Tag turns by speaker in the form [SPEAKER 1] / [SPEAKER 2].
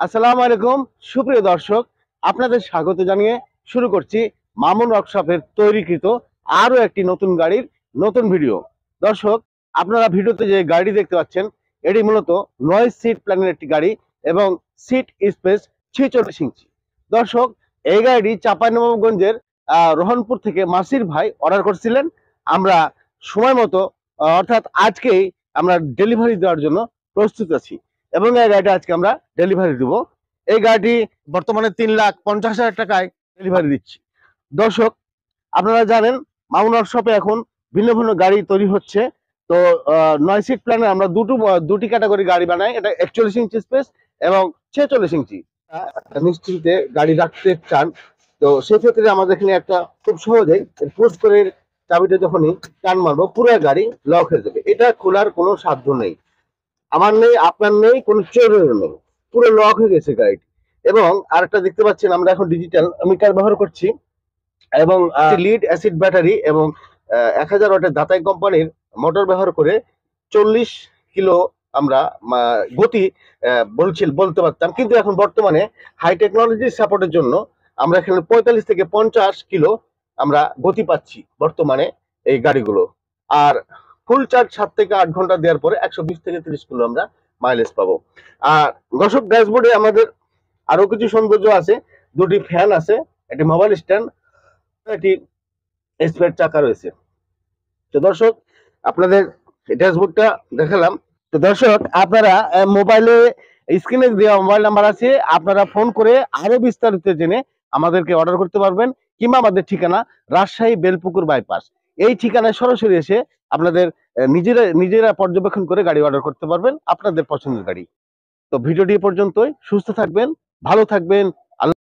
[SPEAKER 1] আসসালামু আলাইকুম সুপ্রিয় দর্শক, আপনাদের স্বাগত জানিয়ে শুরু করছি মামুন ওয়ার্কশপের তৈরিকৃত আরো একটি নতুন গাড়ির নতুন ভিডিও। দর্শক, আপনারা ভিডিওতে যে গাড়ি দেখতে পাচ্ছেন এটি মূলত 9 সিট প্ল্যানের একটি গাড়ি এবং সিট স্পেস 46 ইঞ্চি। দর্শক, এই গাড়িটি চাঁপাইনবাবগঞ্জের রোহনপুর থেকে মাসির ভাই অর্ডার করছিলেন। আমরা সময় মতো অর্থাৎ আজকেই আমরা ডেলিভারি দেওয়ার জন্য প্রস্তুত আছি এবং এই গাড়িটা আজকে আমরা ডেলিভারি দিব। এই গাড়িটি বর্তমানে 3,50,000 টাকায় ডেলিভারি দিচ্ছি। দর্শক, আপনারা জানেন মামুন ওয়ার্কশপে এখন ভিন্ন ভিন্ন গাড়ি তৈরি হচ্ছে। তো 9 সিট প্ল্যানে আমরা দুটি ক্যাটাগরি গাড়ি বানাই, এটা 41 ইঞ্চি স্পেস এবং 46 ইঞ্চি। নিশ্চিন্তে গাড়ি রাখতে চান তো সেক্ষেত্রে আমাদের এখানে একটা খুব সহজেই পোস্ট করে চাবিটা যখনই টান মারবো পুরো গাড়ি লক হয়ে যাবে। এটা খোলার কোনো সাধ্য নেই, আমার নেই, আপনার নেই, কোনো চোরের নেই, পুরো লক হয়ে গেছে গাড়িটি। এবং আরেকটা দেখতে পাচ্ছেন আমরা এখন ডিজিটাল মিটার ব্যবহার করছি এবং লিড অ্যাসিড ব্যাটারি এবং 1000 ওয়াটের দাতাই কোম্পানির মোটর ব্যবহার করে 40 কিলো আমরা গতি বলতে পারতাম, কিন্তু এখন বর্তমানে হাই টেকনোলজির সাপোর্টের জন্য আমরা এখানে 45 থেকে 50 কিলো আমরা গতি পাচ্ছি বর্তমানে এই গাড়িগুলো। আর ফুল চার্জ 7 থেকে 8 ঘন্টা দেওয়ার পরে 120 থেকে 30 কিলো আমরা মাইলেজ পাবো। আর দর্শক, ড্যাশবোর্ডে আমাদের আরো কিছু সৌন্দর্য আছে, দুটি ফ্যান আছে, একটি মোবাইল স্ট্যান্ড, একটি স্পেয়ার চাকা রয়েছে। তো দর্শক, আপনাদের ড্যাশবোর্ডটা দেখালাম। তো দর্শক, আপনারা মোবাইলে স্ক্রিনে দেওয়া মোবাইল নাম্বার আছে, আপনারা ফোন করে আরো বিস্তারিত জেনে আমাদেরকে অর্ডার করতে পারবেন, কিংবা আমাদের ঠিকানা রাজশাহী বেলপুকুর বাইপাস। এই ঠিকানায় সরাসরি এসে আপনাদের নিজেরা পর্যবেক্ষণ করে গাড়ি অর্ডার করতে পারবেন আপনাদের পছন্দের গাড়ি। তো ভিডিওটি পর্যন্তই, সুস্থ থাকবেন, ভালো থাকবেন,